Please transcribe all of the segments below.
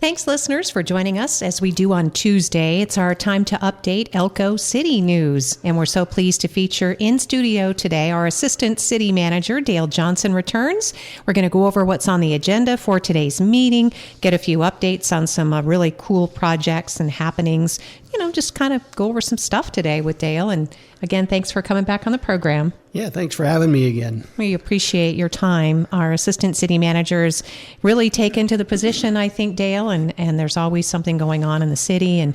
Thanks, listeners, for joining us as we do on Tuesday. It's our time to update Elko City news, and we're so pleased to feature in studio today our Assistant City Manager, Dale Johnson, returns. We're going to go over what's on the agenda for today's meeting, get a few updates on some really cool projects and happenings, just kind of go over some stuff today with Dale. And again, thanks for coming back on the program. Yeah, thanks for having me again. We appreciate your time. Our assistant city managers really taken to the position, I think, Dale, and there's always something going on in the city. And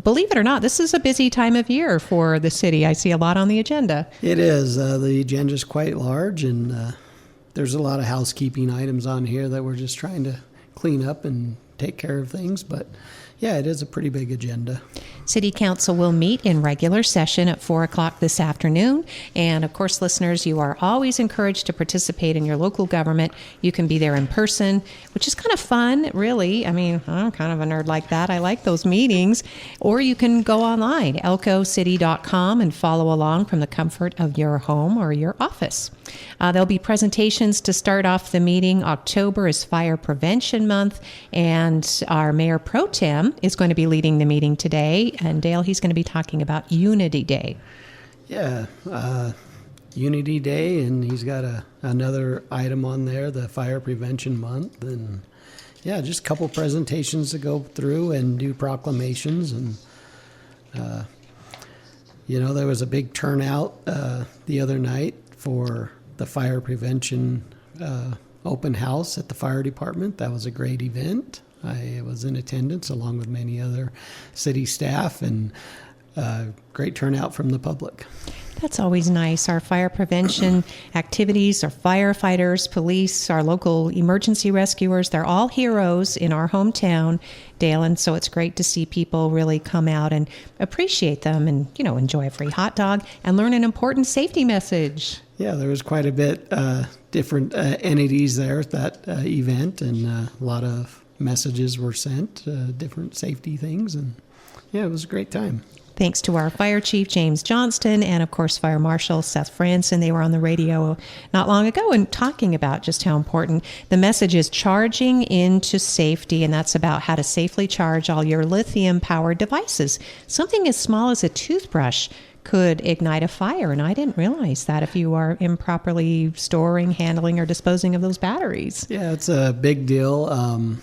believe it or not, this is a busy time of year for the city. I see a lot on the agenda. It is. The agenda is quite large, and there's a lot of housekeeping items on here that we're just trying to clean up and take care of things. But yeah, it is a pretty big agenda. City Council will meet in regular session at 4 o'clock this afternoon. And of course, listeners, you are always encouraged to participate in your local government. You can be there in person, which is kind of fun, really. I mean, I'm kind of a nerd like that. I like those meetings. Or you can go online, elkocity.com, and follow along from the comfort of your home or your office. There'll be presentations to start off the meeting. October is Fire Prevention Month, and our Mayor Pro Tem is going to be leading the meeting today. And Dale, he's going to be talking about Unity Day. Yeah, Unity Day, and he's got another item on there, the Fire Prevention Month. And yeah, just a couple presentations to go through and do proclamations. And, there was a big turnout the other night for the fire prevention open house at the fire department. That was a great event. I was in attendance along with many other city staff, and great turnout from the public. That's always nice. Our fire prevention activities, our firefighters, police, our local emergency rescuers, they're all heroes in our hometown, Dale, and so it's great to see people really come out and appreciate them and, enjoy a free hot dog and learn an important safety message. Yeah, there was quite a bit different entities there at that event, and a lot of messages were sent, different safety things, and yeah, it was a great time. Thanks to our Fire Chief, James Johnston, and of course, Fire Marshal Seth Franson. They were on the radio not long ago and talking about just how important the message is, charging into safety, and that's about how to safely charge all your lithium-powered devices. Something as small as a toothbrush could ignite a fire, and I didn't realize that if you are improperly storing, handling, or disposing of those batteries. Yeah, it's a big deal.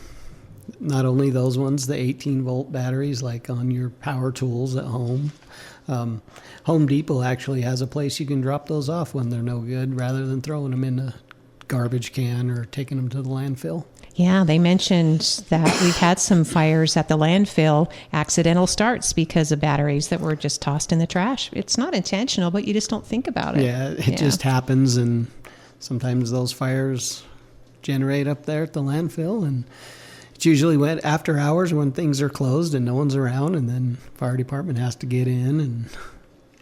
Not only those ones, the 18-volt batteries, like on your power tools at home. Home Depot actually has a place you can drop those off when they're no good, rather than throwing them in a garbage can or taking them to the landfill. Yeah, they mentioned that we've had some fires at the landfill, accidental starts because of batteries that were just tossed in the trash. It's not intentional, but you just don't think about it. Yeah, it just happens, and sometimes those fires generate up there at the landfill, and it's usually after hours when things are closed and no one's around, and then fire department has to get in and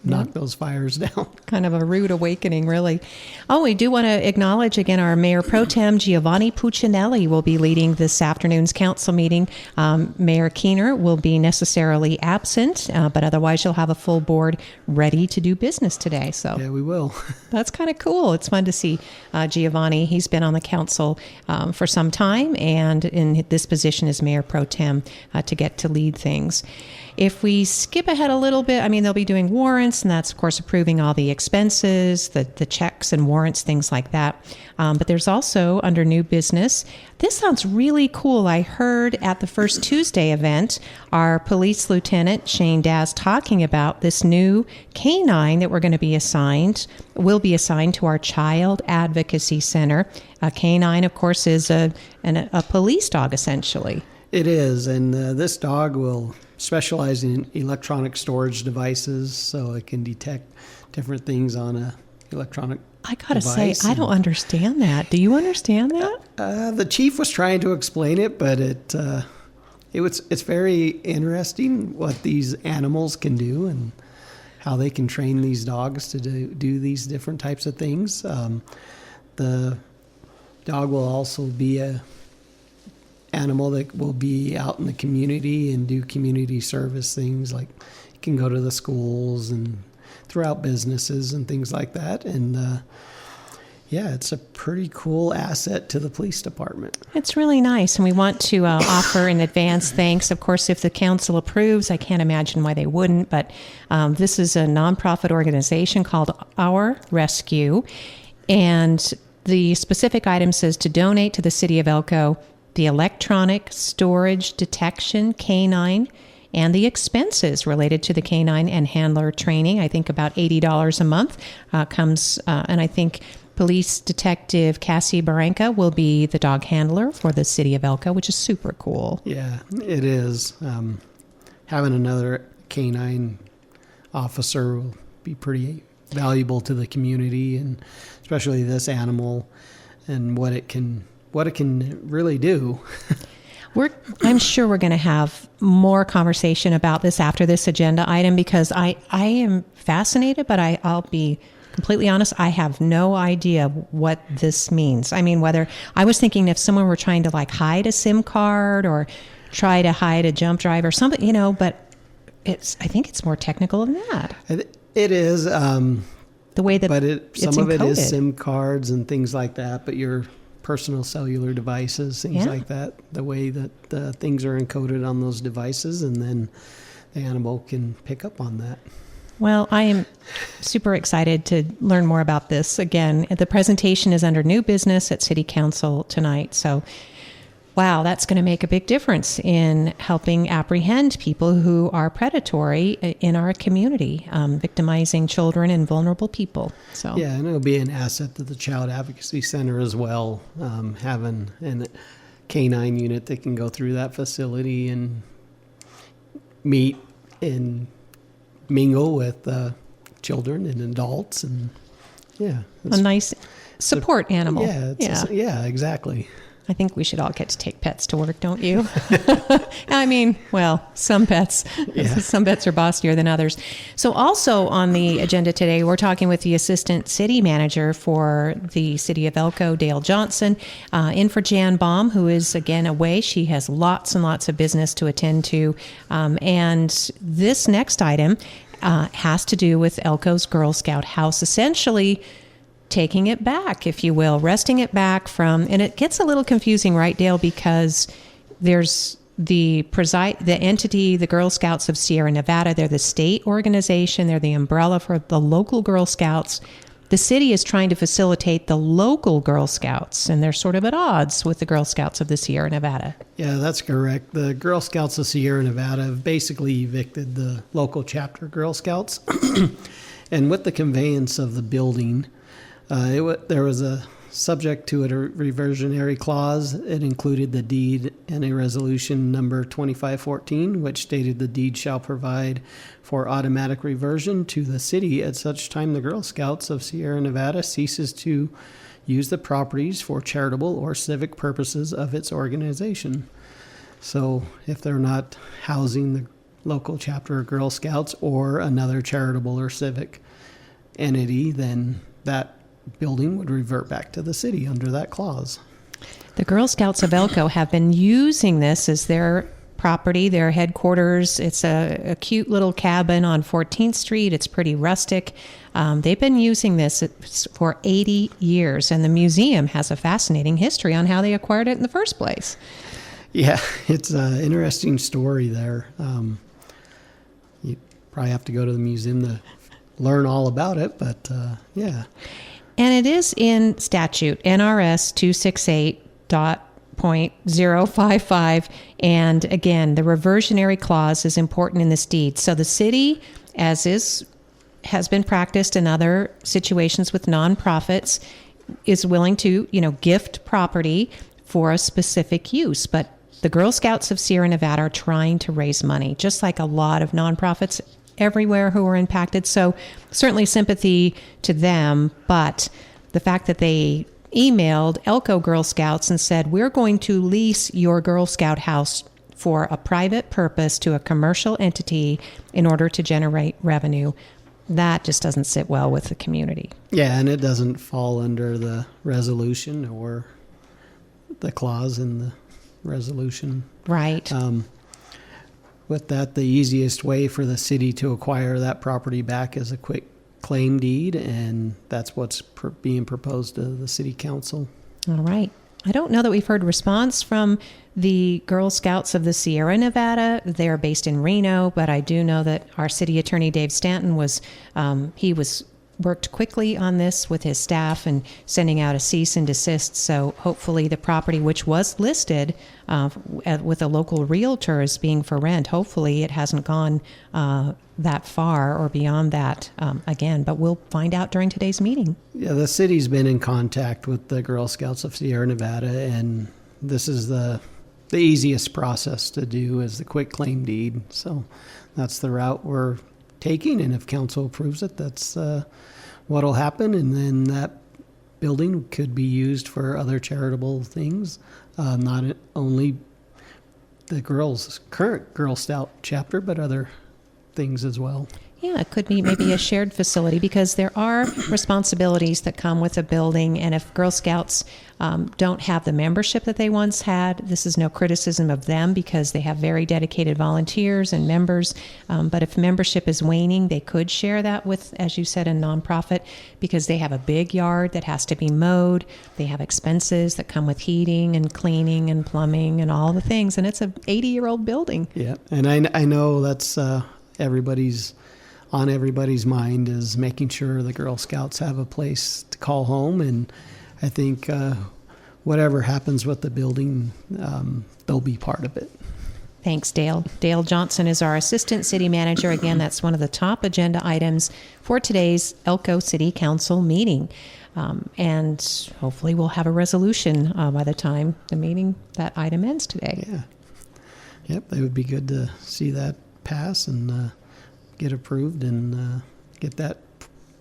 knock those fires down. Kind of a rude awakening, really. Oh, we do want to acknowledge again our Mayor Pro Tem, Giovanni Puccinelli, will be leading this afternoon's council meeting. Mayor Keener will be necessarily absent, but otherwise you'll have a full board ready to do business today. So yeah, we will. That's kind of cool. It's fun to see Giovanni. He's been on the council for some time, and in this position as Mayor Pro Tem to get to lead things. If we skip ahead a little bit, they'll be doing warrants, and that's, of course, approving all the expenses, the checks and warrants, things like that. But there's also, under new business, this sounds really cool. I heard at the First Tuesday event, our police lieutenant, Shane Daz, talking about this new canine that we're going to be assigned, will be assigned to our Child Advocacy Center. A canine, of course, is a police dog, essentially. It is, and this dog will specialize in electronic storage devices, so it can detect different things on a electronic I gotta say, I don't understand that. Do you understand that? The chief was trying to explain it, but it's very interesting what these animals can do and how they can train these dogs to do these different types of things. The dog will also be a animal that will be out in the community and do community service things, like you can go to the schools and throughout businesses and things like that. And Yeah, it's a pretty cool asset to the police department. It's really nice, and we want to offer in advance thanks. Of course, if the council approves, I can't imagine why they wouldn't, but this is a nonprofit organization called Our Rescue, and the specific item says to donate to the city of Elko the electronic storage detection canine and the expenses related to the canine and handler training. I think about $80 a month comes, and I think Police Detective Cassie Baranka will be the dog handler for the city of Elko, which is super cool. Yeah, it is. Having another canine officer will be pretty valuable to the community, and especially this animal and what it can really do. I'm sure we're going to have more conversation about this after this agenda item, because I am fascinated, but I'll be completely honest, I have no idea what this means. I mean, whether I was thinking if someone were trying to like hide a SIM card or try to hide a jump drive or something, but I think it's more technical than that. It is. The way that some of it is SIM cards and things like that, but your personal cellular devices, things like that, the way that things are encoded on those devices, and then the animal can pick up on that. Well, I am super excited to learn more about this. Again, the presentation is under new business at City Council tonight. So, wow, that's going to make a big difference in helping apprehend people who are predatory in our community, victimizing children and vulnerable people. So yeah, and it'll be an asset to the Child Advocacy Center as well, having a canine unit that can go through that facility and meet and mingle with children and adults, and a nice support animal. Yeah, exactly. I think we should all get to take pets to work, don't you? I mean, well, some pets are bossier than others. So also on the agenda today, we're talking with the Assistant City Manager for the City of Elko, Dale Johnson, in for Jan Baum, who is, again, away. She has lots and lots of business to attend to. And this next item has to do with Elko's Girl Scout House, essentially taking it back, if you will, wresting it back from, and it gets a little confusing, right, Dale, because there's the entity, the Girl Scouts of Sierra Nevada. They're the state organization. They're the umbrella for the local Girl Scouts. The city is trying to facilitate the local Girl Scouts, and they're sort of at odds with the Girl Scouts of the Sierra Nevada. Yeah, that's correct. The Girl Scouts of Sierra Nevada have basically evicted the local chapter Girl Scouts. And with the conveyance of the building, there was a subject to a reversionary clause. It included the deed and a resolution number 2514, which stated the deed shall provide for automatic reversion to the city at such time the Girl Scouts of Sierra Nevada ceases to use the properties for charitable or civic purposes of its organization. So if they're not housing the local chapter of Girl Scouts or another charitable or civic entity, then that building would revert back to the city under that clause. The Girl Scouts of Elko have been using this as their property, their headquarters. It's a cute little cabin on 14th Street. It's pretty rustic. They've been using this for 80 years, and the museum has a fascinating history on how they acquired it in the first place. Yeah, it's an interesting story there. You probably have to go to the museum to learn all about it, but yeah. And it is in statute, NRS 268.055. And again, the reversionary clause is important in this deed. So the city, has been practiced in other situations with nonprofits, is willing to, gift property for a specific use. But the Girl Scouts of Sierra Nevada are trying to raise money, just like a lot of nonprofits everywhere who are impacted. So certainly sympathy to them, but the fact that they emailed Elko Girl Scouts and said, we're going to lease your Girl Scout house for a private purpose to a commercial entity in order to generate revenue, that just doesn't sit well with the community. Yeah, and it doesn't fall under the resolution or the clause in the resolution. Right. With that, the easiest way for the city to acquire that property back is a quick claim deed, and that's what's being proposed to the city council. All right. I don't know that we've heard response from the Girl Scouts of the Sierra Nevada. They're based in Reno, but I do know that our city attorney, Dave Stanton, worked quickly on this with his staff and sending out a cease and desist. So hopefully the property, which was listed with a local realtor as being for rent, hopefully it hasn't gone that far or beyond that again. But we'll find out during today's meeting. Yeah, the city's been in contact with the Girl Scouts of Sierra Nevada, and this is the easiest process to do is the quick claim deed. So that's the route we're taking, and if council approves it, that's what'll happen, and then that building could be used for other charitable things, not only the current Girl Scout chapter, but other things as well. Yeah, it could be maybe a shared facility, because there are responsibilities that come with a building. And if Girl Scouts don't have the membership that they once had, this is no criticism of them, because they have very dedicated volunteers and members. But if membership is waning, they could share that with, as you said, a nonprofit, because they have a big yard that has to be mowed. They have expenses that come with heating and cleaning and plumbing and all the things. And it's an 80-year-old building. Yeah, and I know that's everybody's mind is making sure the Girl Scouts have a place to call home. And I think whatever happens with the building, they'll be part of it. Thanks, Dale. Dale Johnson is our assistant city manager. Again, that's one of the top agenda items for today's Elko City Council meeting. And hopefully we'll have a resolution by the time the meeting, that item ends today. Yeah. Yep, it would be good to see that pass and get approved and get that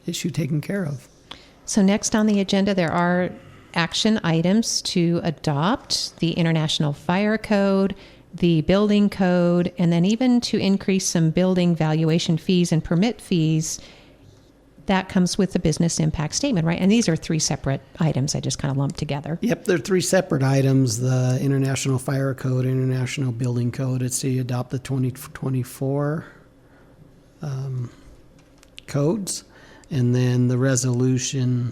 issue taken care of. So next on the agenda, there are action items to adopt the International Fire Code, the Building Code, and then even to increase some building valuation fees and permit fees. That comes with the business impact statement, right? And these are three separate items I just kind of lumped together. Yep, they're three separate items. The International Fire Code, International Building Code. It's to adopt the 2024 codes, and then the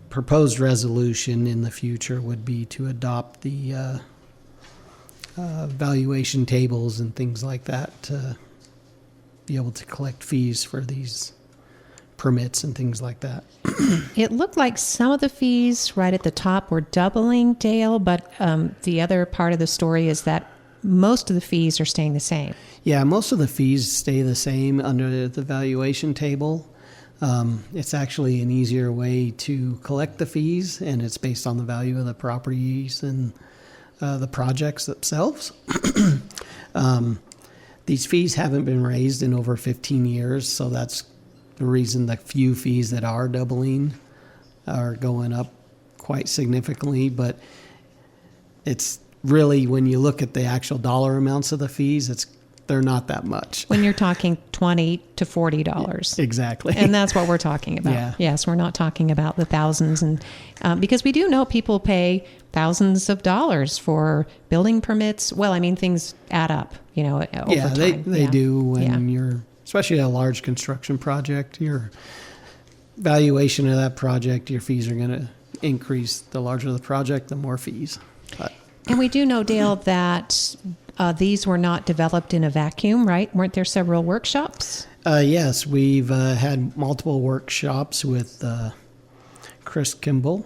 proposed resolution in the future would be to adopt the valuation tables and things like that to be able to collect fees for these permits and things like that. It looked like some of the fees right at the top were doubling, Dale, but the other part of the story is that most of the fees are staying the same. Yeah, most of the fees stay the same under the valuation table. It's actually an easier way to collect the fees, and it's based on the value of the properties and the projects themselves. These fees haven't been raised in over 15 years, so that's the reason the few fees that are doubling are going up quite significantly. But it's really, when you look at the actual dollar amounts of the fees, they're not that much. When you're talking $20 to $40. Exactly. And that's what we're talking about. Yeah. Yes, we're not talking about the thousands. And because we do know people pay thousands of dollars for building permits. Well, I mean, things add up, over time. They do when you're, especially a large construction project, your valuation of that project, your fees are going to increase. The larger the project, the more fees. And we do know, Dale, that these were not developed in a vacuum, right? Weren't there several workshops? Yes, we've had multiple workshops with Chris Kimball.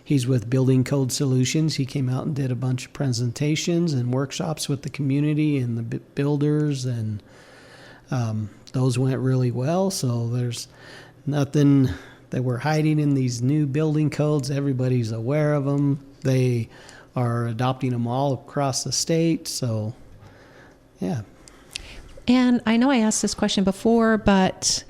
He's with Building Code Solutions. He came out and did a bunch of presentations and workshops with the community and the builders, and those went really well. So there's nothing that we're hiding in these new building codes. Everybody's aware of them. They are adopting them all across the state. So, yeah. And I know I asked this question before, but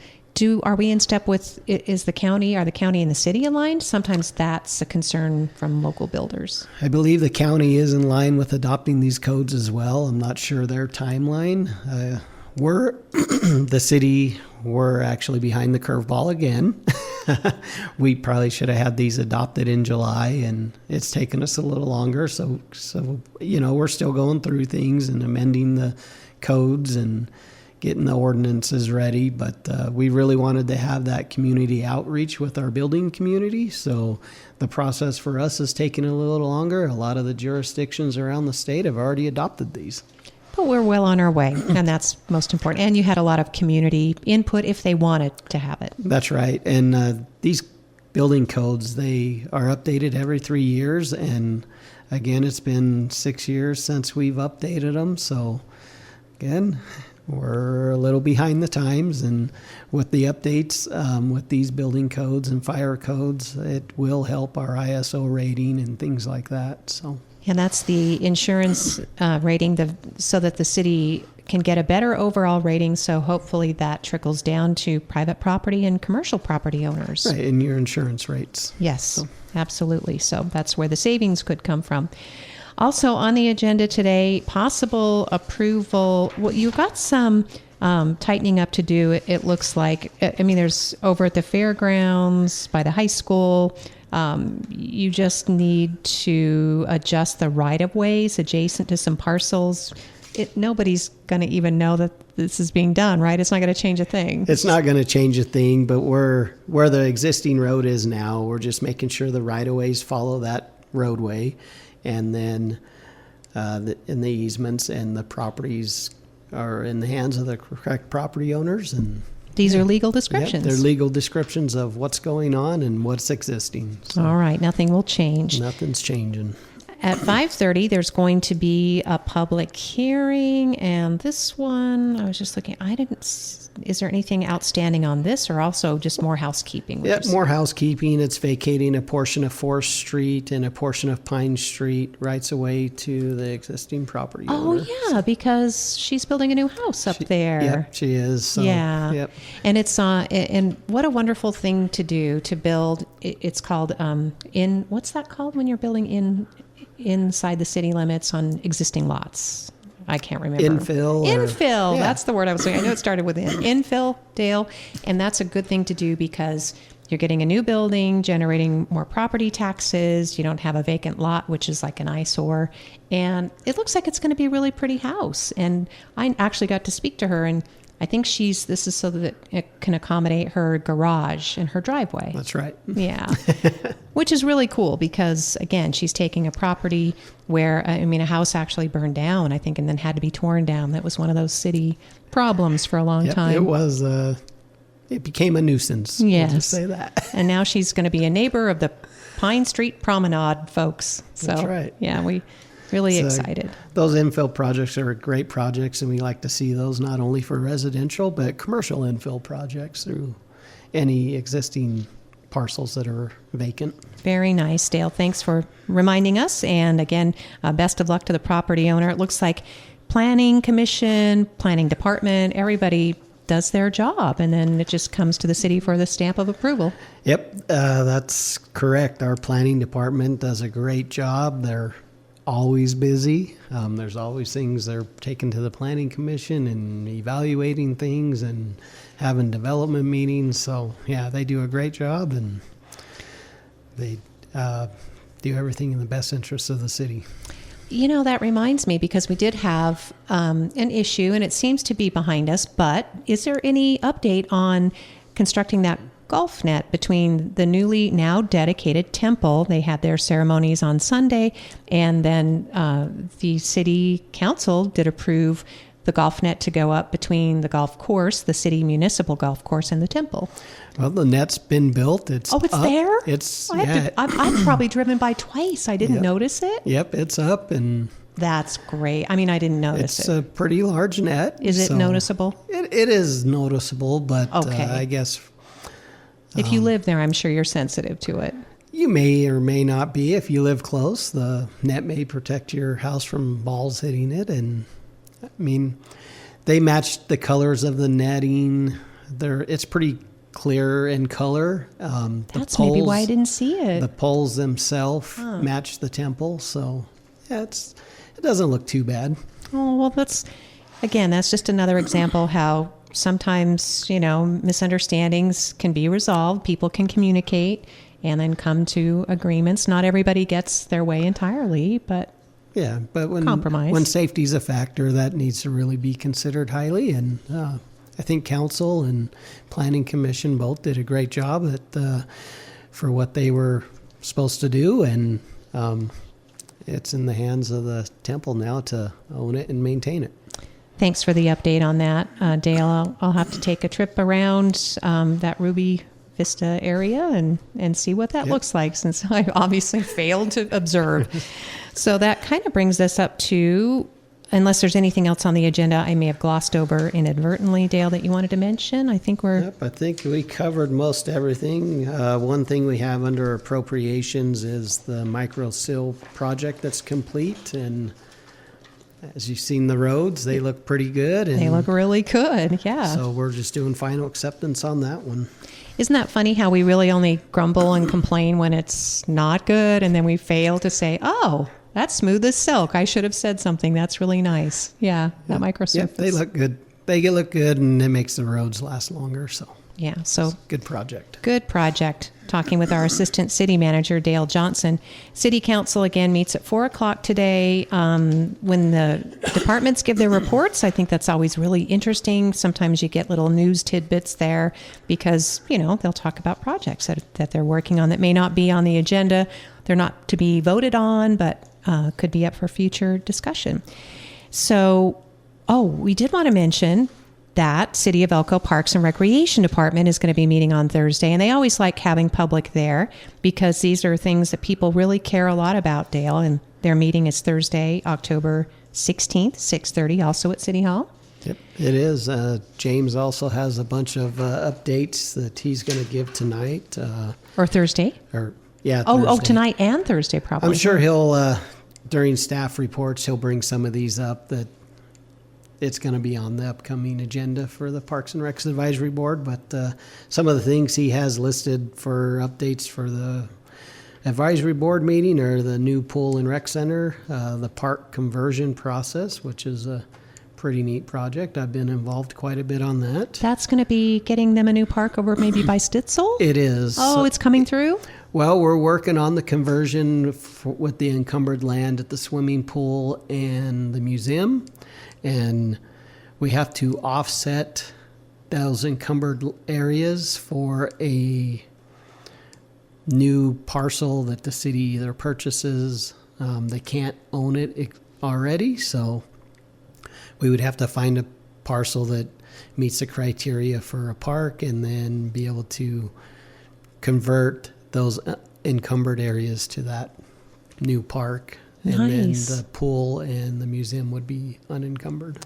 are we in step with, are the county and the city aligned? Sometimes that's a concern from local builders. I believe the county is in line with adopting these codes as well. I'm not sure their timeline. The city, we're actually behind the curveball again. We probably should have had these adopted in July, and it's taken us a little longer. So we're still going through things and amending the codes and getting the ordinances ready. But we really wanted to have that community outreach with our building community. So the process for us is taking a little longer. A lot of the jurisdictions around the state have already adopted these. But we're well on our way, and that's most important. And you had a lot of community input if they wanted to have it. That's right. And these building codes, they are updated every 3 years. And again, it's been 6 years since we've updated them. So again, we're a little behind the times. And with the updates, with these building codes and fire codes, it will help our ISO rating and things like that. So. And that's the insurance rating, so that the city can get a better overall rating. So hopefully that trickles down to private property and commercial property owners. Right, and your insurance rates. Yes, so. Absolutely. So that's where the savings could come from. Also on the agenda today, possible approval. Well, you've got some tightening up to do. It looks like. I mean, there's over at the fairgrounds, by the high school. You just need to adjust the right-of-ways adjacent to some parcels. Nobody's going to even know that this is being done, right? It's not going to change a thing. It's not going to change a thing, but where the existing road is now, we're just making sure the right-of-ways follow that roadway, and then in the easements and the properties are in the hands of the correct property owners. And these are legal descriptions. They're legal descriptions of what's going on and what's existing. So all right. Nothing will change. Nothing's changing. At 5:30, there's going to be a public hearing. And this one, I was just looking. Is there anything outstanding on this, or also just more housekeeping? Yeah, more housekeeping. It's vacating a portion of 4th Street and a portion of Pine Street, rights away to the existing property owner. Oh, yeah, because she's building a new house up there. Yep, she is. So, yeah. Yep. And it's and what a wonderful thing to do, to build. It's called what's that called when you're building inside the city limits on existing lots? I can't remember. Infill. Yeah. That's the word I was saying. I know it started with infill, Dale. And that's a good thing to do because you're getting a new building, generating more property taxes. You don't have a vacant lot, which is like an eyesore. And it looks like it's going to be a really pretty house. And I actually got to speak to her, and I think this is so that it can accommodate her garage and her driveway. That's right. Yeah. Which is really cool because, again, she's taking a property where, a house actually burned down, I think, and then had to be torn down. That was one of those city problems for a long time. It was, it became a nuisance. Yes. We'll just say that. And now she's going to be a neighbor of the Pine Street Promenade folks. So, that's right. Yeah, we really excited. Those infill projects are great projects, and we like to see those not only for residential, but commercial infill projects through any existing parcels that are vacant. Very nice, Dale. Thanks for reminding us. And again, best of luck to the property owner. It looks like planning commission, planning department, everybody does their job, and then it just comes to the city for the stamp of approval. Yep, that's correct. Our planning department does a great job. They're always busy. There's always things they're taking to the planning commission and evaluating things and having development meetings. So yeah, they do a great job, and they do everything in the best interest of the city. That reminds me, because we did have an issue, and it seems to be behind us, but is there any update on constructing that golf net between the newly now dedicated temple? They had their ceremonies on Sunday, and then the city council did approve the golf net to go up between the golf course, the city municipal golf course, and the temple. Well, the net's been built. It's up. There? I've probably driven by twice. I didn't notice it. Yep, it's up, and that's great. I didn't notice it. It's a pretty large net. Is it noticeable? It is noticeable, but okay. I guess if you live there, I'm sure you're sensitive to it. You may or may not be. If you live close, the net may protect your house from balls hitting it. And they matched the colors of the netting. It's pretty clear in color. That's maybe why I didn't see it. The poles themselves match the temple. So yeah, it doesn't look too bad. Oh, well, that's just another example how sometimes, misunderstandings can be resolved. People can communicate and then come to agreements. Not everybody gets their way entirely, but Yeah, but compromise. When safety's a factor, that needs to really be considered highly. And I think council and planning commission both did a great job for what they were supposed to do. And it's in the hands of the temple now to own it and maintain it. Thanks for the update on that, Dale. I'll have to take a trip around that Ruby Vista area and see what that looks like, since I obviously failed to observe. So that kind of brings us up to, unless there's anything else on the agenda I may have glossed over inadvertently, Dale, that you wanted to mention. I think we're... Yep, I think we covered most everything. One thing we have under appropriations is the micro sill project that's complete, and as you've seen the roads, they look pretty good. And they look really good, yeah. So we're just doing final acceptance on that one. Isn't that funny how we really only grumble and complain when it's not good, and then we fail to say, oh, that's smooth as silk. I should have said something. That's really nice. Yeah, that microsurface. Yep, they look good. They look good, and it makes the roads last longer. So yeah, so good project. Good project. Talking with our assistant city manager, Dale Johnson. City Council again meets at 4:00 today. When the departments give their reports, I think that's always really interesting. Sometimes you get little news tidbits there because, they'll talk about projects that they're working on that may not be on the agenda. They're not to be voted on, but could be up for future discussion. So, we did want to mention that City of Elko Parks and Recreation Department is going to be meeting on Thursday, and they always like having public there because these are things that people really care a lot about, Dale, and their meeting is Thursday, October 16th, 6:30, also at City Hall. Yep, it is. James also has a bunch of updates that he's going to give tonight. Or Thursday? Thursday. Tonight and Thursday, probably. I'm sure he'll, during staff reports, he'll bring some of these up that it's going to be on the upcoming agenda for the Parks and Recs Advisory Board. But some of the things he has listed for updates for the advisory board meeting are the new pool and rec center, the park conversion process, which is a pretty neat project. I've been involved quite a bit on that. That's going to be getting them a new park over maybe by Stitzel? It is. Oh, it's coming through? Well, we're working on the conversion with the encumbered land at the swimming pool and the museum. And we have to offset those encumbered areas for a new parcel that the city either purchases. They can't own it already, so we would have to find a parcel that meets the criteria for a park and then be able to convert those encumbered areas to that new park. Nice. And then the pool and the museum would be unencumbered.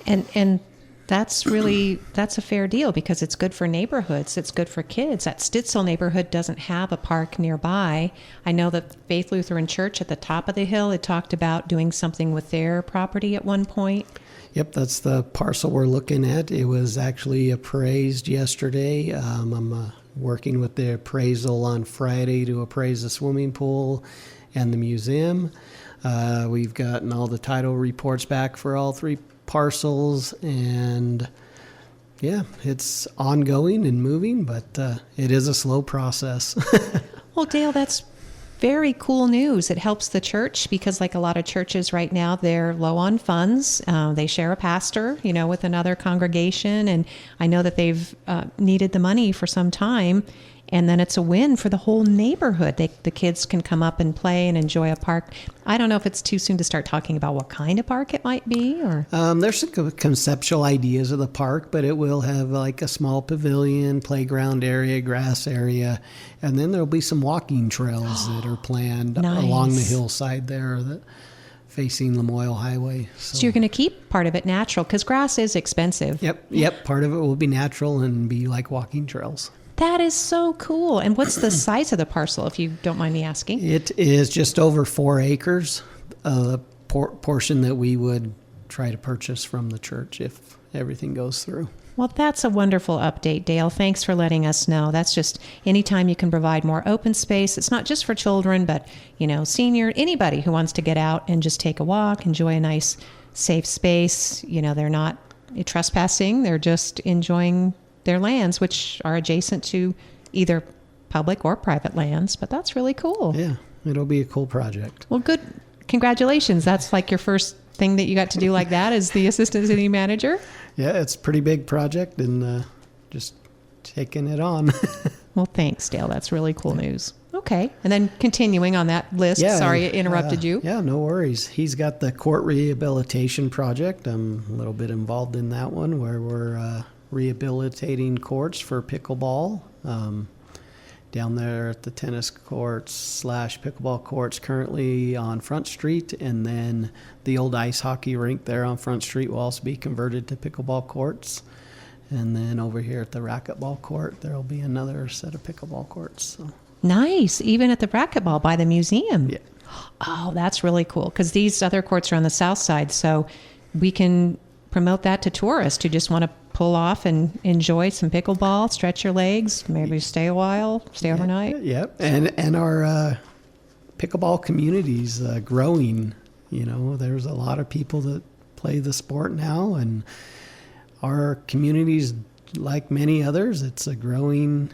And that's a fair deal because it's good for neighborhoods. It's good for kids. That Stitzel neighborhood doesn't have a park nearby. I know that Faith Lutheran Church at the top of the hill had talked about doing something with their property at one point. Yep, that's the parcel we're looking at. It was actually appraised yesterday. I'm working with the appraisal on Friday to appraise the swimming pool and the museum. We've gotten all the title reports back for all three parcels, and yeah, it's ongoing and moving, but it is a slow process. Well, Dale, that's very cool news. It helps the church because like a lot of churches right now, they're low on funds. They share a pastor, with another congregation, and I know that they've needed the money for some time. And then it's a win for the whole neighborhood. The kids can come up and play and enjoy a park. I don't know if it's too soon to start talking about what kind of park it might be. Or there's some conceptual ideas of the park, but it will have like a small pavilion, playground area, grass area, and then there'll be some walking trails that are planned along the hillside there facing Lamoille Highway. So you're going to keep part of it natural because grass is expensive. Yep. Part of it will be natural and be like walking trails. That is so cool. And what's the size of the parcel, if you don't mind me asking? It is just over 4 acres, the portion that we would try to purchase from the church if everything goes through. Well, that's a wonderful update, Dale. Thanks for letting us know. That's just anytime you can provide more open space. It's not just for children, but, senior, anybody who wants to get out and just take a walk, enjoy a nice, safe space. They're not trespassing. They're just enjoying their lands, which are adjacent to either public or private lands, but that's really cool. Yeah, it'll be a cool project. Well, congratulations. That's like your first thing that you got to do like that as the assistant city manager. Yeah, it's a pretty big project, and just taking it on. Well, thanks, Dale. That's really cool news. Okay. And then continuing on that list, sorry I interrupted you. Yeah, no worries. He's got the court rehabilitation project. I'm a little bit involved in that one, where we're rehabilitating courts for pickleball. Down there at the tennis courts / pickleball courts currently on Front Street, and then the old ice hockey rink there on Front Street will also be converted to pickleball courts. And then over here at the racquetball court, there'll be another set of pickleball courts. So. Nice. Even at the racquetball by the museum. Yeah. Oh, that's really cool, because these other courts are on the south side, so we can promote that to tourists who just want to pull off and enjoy some pickleball, stretch your legs, maybe stay a while, stay overnight. Yep. And our pickleball community's growing. You know, there's a lot of people that play the sport now, and our community's like many others. It's a growing.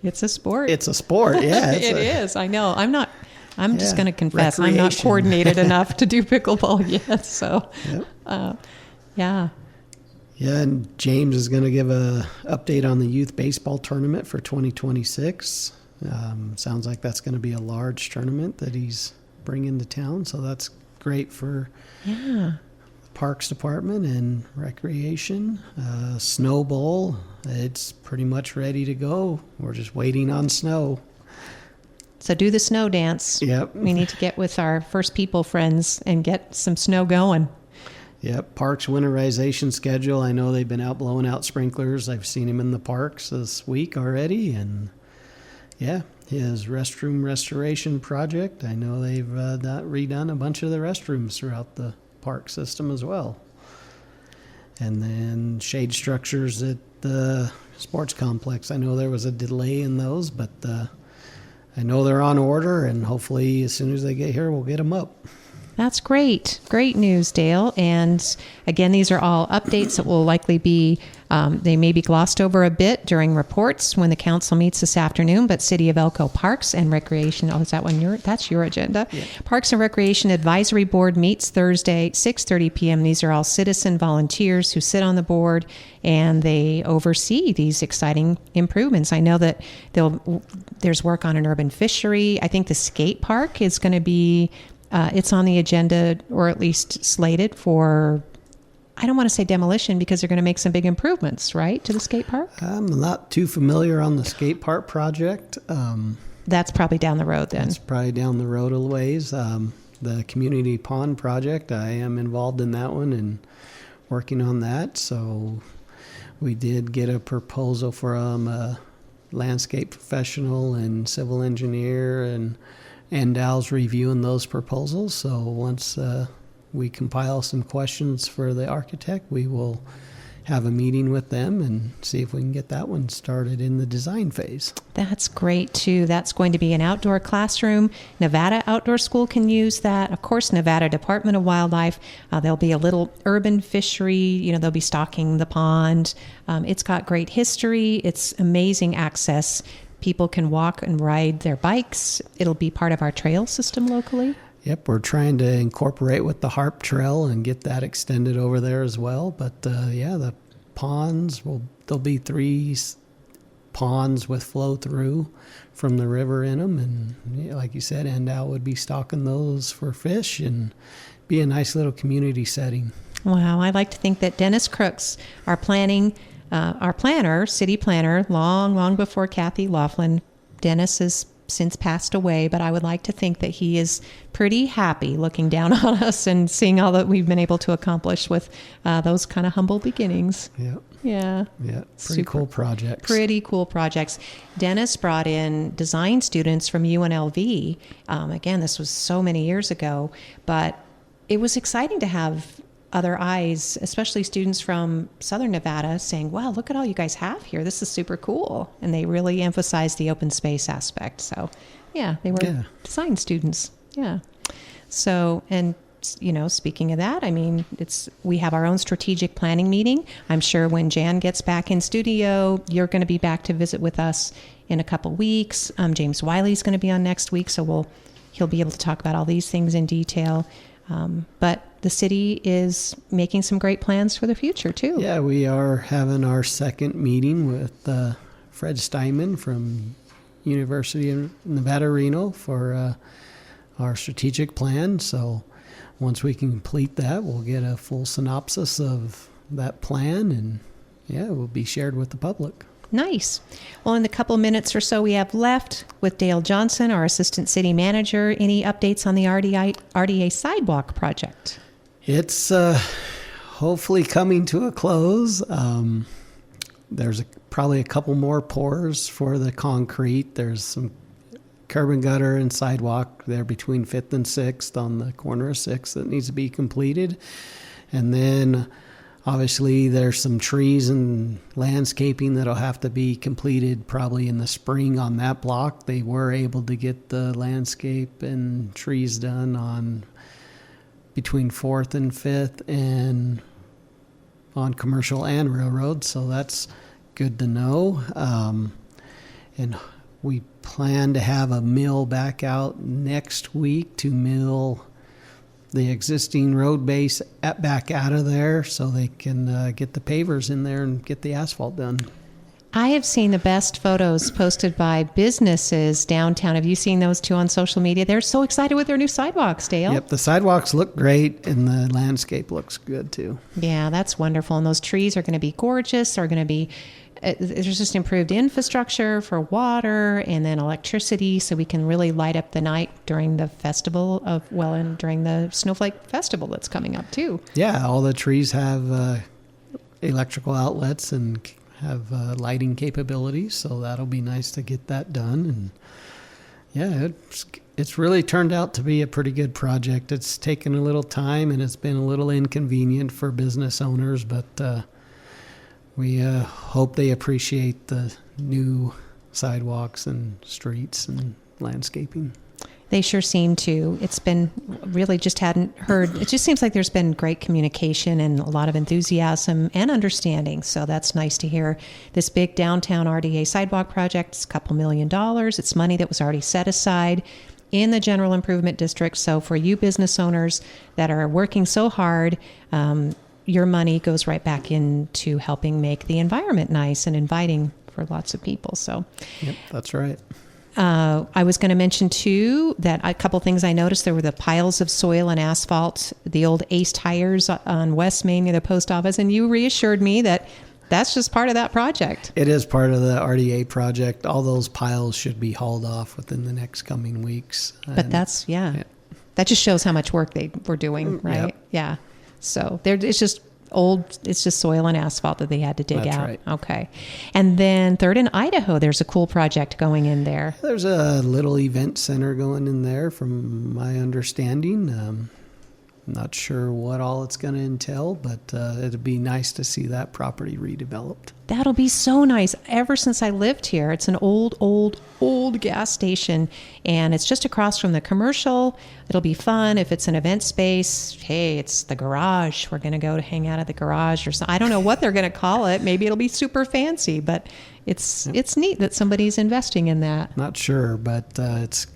It's a sport. It's a sport. Yeah, it is. I know. I'm just going to confess, I'm not coordinated enough to do pickleball yet. So, yep. Yeah. Yeah, and James is going to give a update on the youth baseball tournament for 2026. Sounds like that's going to be a large tournament that he's bringing to town. So that's great for the Parks Department and Recreation. Snow Bowl, it's pretty much ready to go. We're just waiting on snow. So do the snow dance. Yep. We need to get with our First People friends and get some snow going. Yep. Parks winterization schedule. I know they've been out blowing out sprinklers. I've seen him in the parks this week already. And yeah, his restroom restoration project. I know they've redone a bunch of the restrooms throughout the park system as well. And then shade structures at the sports complex. I know there was a delay in those, but I know they're on order, and hopefully as soon as they get here, we'll get them up. That's great. Great news, Dale. And again, these are all updates that will likely be, they may be glossed over a bit during reports when the council meets this afternoon, but City of Elko Parks and Recreation, is that one that's your agenda? Yeah. Parks and Recreation Advisory Board meets Thursday, 6:30 p.m. These are all citizen volunteers who sit on the board, and they oversee these exciting improvements. I know that there's work on an urban fishery. I think the skate park is going to be it's on the agenda, or at least slated for, I don't want to say demolition, because they're going to make some big improvements, right, to the skate park? I'm not too familiar on the skate park project. That's probably down the road then. That's probably down the road a ways. The community pond project, I am involved in that one and working on that. So we did get a proposal from a landscape professional and civil engineer, and Dal's reviewing those proposals. So once we compile some questions for the architect, we will have a meeting with them and see if we can get that one started in the design phase. That's great too. That's going to be an outdoor classroom. Nevada Outdoor School can use that. Of course, Nevada Department of Wildlife. There'll be a little urban fishery. They'll be stocking the pond. It's got great history. It's amazing access. People can walk and ride their bikes. It'll be part of our trail system locally. Yep, we're trying to incorporate with the Harp Trail and get that extended over there as well. But the ponds, there'll be 3 ponds with flow through from the river in them. And like you said, Endau would be stocking those for fish and be a nice little community setting. Wow, I like to think that Dennis Crooks, our planner, city planner, long before Kathy Laughlin. Dennis has since passed away, but I would like to think that he is pretty happy looking down on us and seeing all that we've been able to accomplish with those kind of humble beginnings. Yep. Yeah. Yeah. Pretty cool projects. Pretty cool projects. Dennis brought in design students from UNLV. Again, this was so many years ago, but it was exciting to have other eyes, especially students from Southern Nevada, saying, wow, look at all you guys have here. This is super cool. And they really emphasized the open space aspect. So, yeah, they were design students. Yeah. So, and, speaking of that, we have our own strategic planning meeting. I'm sure when Jan gets back in studio, you're going to be back to visit with us in a couple weeks. James Wiley's going to be on next week, so he'll be able to talk about all these things in detail. But the city is making some great plans for the future, too. Yeah, we are having our second meeting with Fred Steinman from University of Nevada, Reno for our strategic plan. So once we can complete that, we'll get a full synopsis of that plan, and it will be shared with the public. Nice. Well, in the couple minutes or so we have left with Dale Johnson, our Assistant City Manager, any updates on the RDA Sidewalk project? It's hopefully coming to a close. There's probably a couple more pours for the concrete. There's some curb and gutter and sidewalk there between 5th and 6th on the corner of 6th that needs to be completed. And then obviously there's some trees and landscaping that'll have to be completed probably in the spring on that block. They were able to get the landscape and trees done on between 4th and 5th and on Commercial and Railroad, so that's good to know. And we plan to have a mill back out next week to mill the existing road base back out of there so they can get the pavers in there and get the asphalt done. I have seen the best photos posted by businesses downtown. Have you seen those too on social media? They're so excited with their new sidewalks, Dale. Yep, the sidewalks look great and the landscape looks good too. Yeah, that's wonderful. And those trees are going to be gorgeous. Are going to be there's just improved infrastructure for water and then electricity, so we can really light up the night during the festival and during the Snowflake Festival that's coming up too. Yeah, all the trees have electrical outlets and have lighting capabilities, so that'll be nice to get that done. And yeah, it's really turned out to be a pretty good project. It's taken a little time and it's been a little inconvenient for business owners, but we hope they appreciate the new sidewalks and streets and landscaping. They sure seem to. It's been really just hadn't heard. It just seems like there's been great communication and a lot of enthusiasm and understanding. So that's nice to hear. This big downtown RDA sidewalk project is a couple $1 million. It's money that was already set aside in the general improvement district. So for you business owners that are working so hard, your money goes right back into helping make the environment nice and inviting for lots of people. So, yep, that's right. I was going to mention too that a couple things I noticed. There were the piles of soil and asphalt, the old Ace tires on West Main near the post office, and you reassured me that that's just part of that project. It is part of the RDA project. All those piles should be hauled off within the next coming weeks. But that just shows how much work they were doing, right? Yep. Yeah. So it's just soil and asphalt that they had to dig That's out. right. Okay. And then third in Idaho, there's a cool project going in there. There's a little event center going in there from my understanding. I'm not sure what all it's going to entail, but it'd be nice to see that property redeveloped. That'll be so nice. Ever since I lived here, it's an old gas station, and it's just across from the commercial. It'll be fun. If it's an event space, hey, it's the garage. We're going to go to hang out at the garage or something. I don't know what they're going to call it. Maybe it'll be super fancy, but it's neat that somebody's investing in that. Not sure, but it's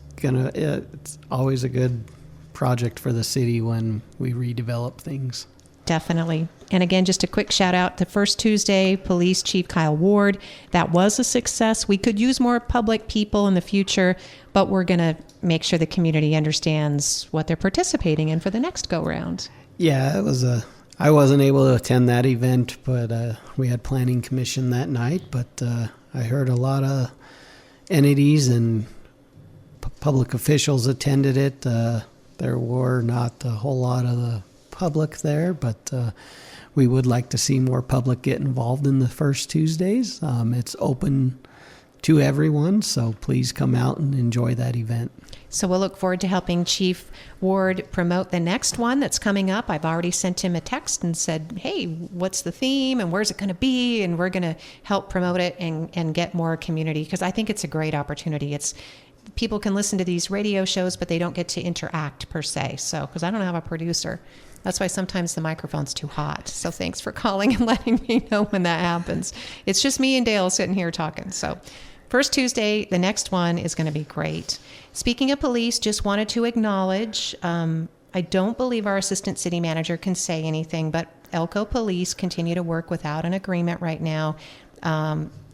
always a good project for the city when we redevelop things. Definitely. And again, just a quick shout out to First Tuesday Police Chief Kyle Ward. That was a success. We could use more public people in the future, but we're going to make sure the community understands what they're participating in for the next go round. Yeah, I wasn't able to attend that event, but we had planning commission that night, but I heard a lot of entities and public officials attended it. There were not a whole lot of the public there, but we would like to see more public get involved in the First Tuesdays. It's open to everyone, so please come out and enjoy that event. So we'll look forward to helping Chief Ward promote the next one that's coming up. I've already sent him a text and said, hey, what's the theme and where's it going to be? And we're going to help promote it and get more community, because I think it's a great opportunity. People can listen to these radio shows, but they don't get to interact per se. So, because I don't have a producer. That's why sometimes the microphone's too hot. So thanks for calling and letting me know when that happens. It's just me and Dale sitting here talking. So First Tuesday, the next one is going to be great. Speaking of police, just wanted to acknowledge, I don't believe our assistant city manager can say anything, but Elko Police continue to work without an agreement right now.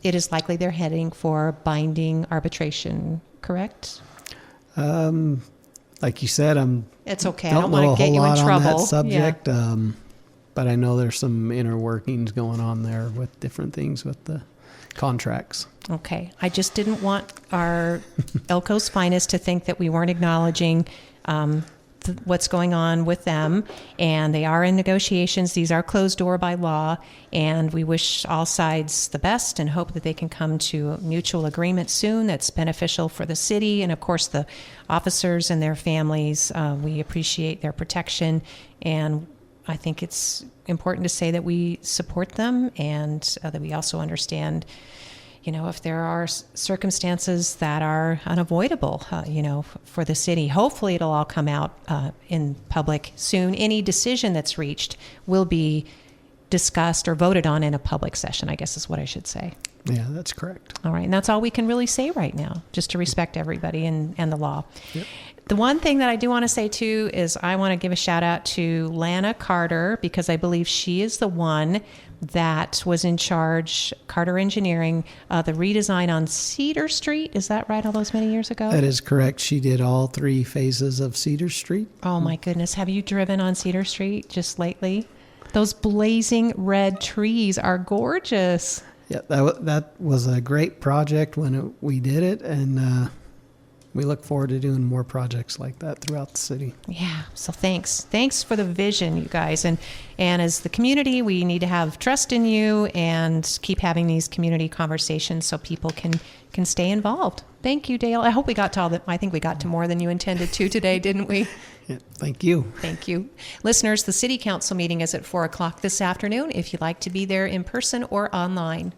It is likely they're heading for binding arbitration, correct? Like you said, It's okay. I don't want to get you in trouble. On that subject, but I know there's some inner workings going on there with different things with the contracts. Okay. I just didn't want our Elko's Finest to think that we weren't acknowledging what's going on with them, and they are in negotiations. These are closed door by law, and we wish all sides the best and hope that they can come to a mutual agreement soon that's beneficial for the city and, of course, the officers and their families. We appreciate their protection, and I think it's important to say that we support them and that we also understand, if there are circumstances that are unavoidable, for the city. Hopefully it'll all come out in public soon. Any decision that's reached will be discussed or voted on in a public session, I guess is what I should say. Yeah, that's correct. All right. And that's all we can really say right now, just to respect everybody and the law. Yep. The one thing that I do want to say, too, is I want to give a shout out to Lana Carter, because I believe she is the one that was in charge, Carter Engineering, the redesign on Cedar Street. Is that right, all those many years ago? That is correct. She did all 3 phases of Cedar Street. Oh, my goodness. Have you driven on Cedar Street just lately? Those blazing red trees are gorgeous. Yeah, that was a great project when we did it, and we look forward to doing more projects like that throughout the city. Yeah, so thanks for the vision, you guys, and as the community, we need to have trust in you and keep having these community conversations so people can stay involved. Thank you, Dale. I hope we got to all that. I think we got to more than you intended to today, didn't we? Yeah, thank you. Thank you. Listeners, the City Council meeting is at 4 o'clock this afternoon if you'd like to be there in person or online.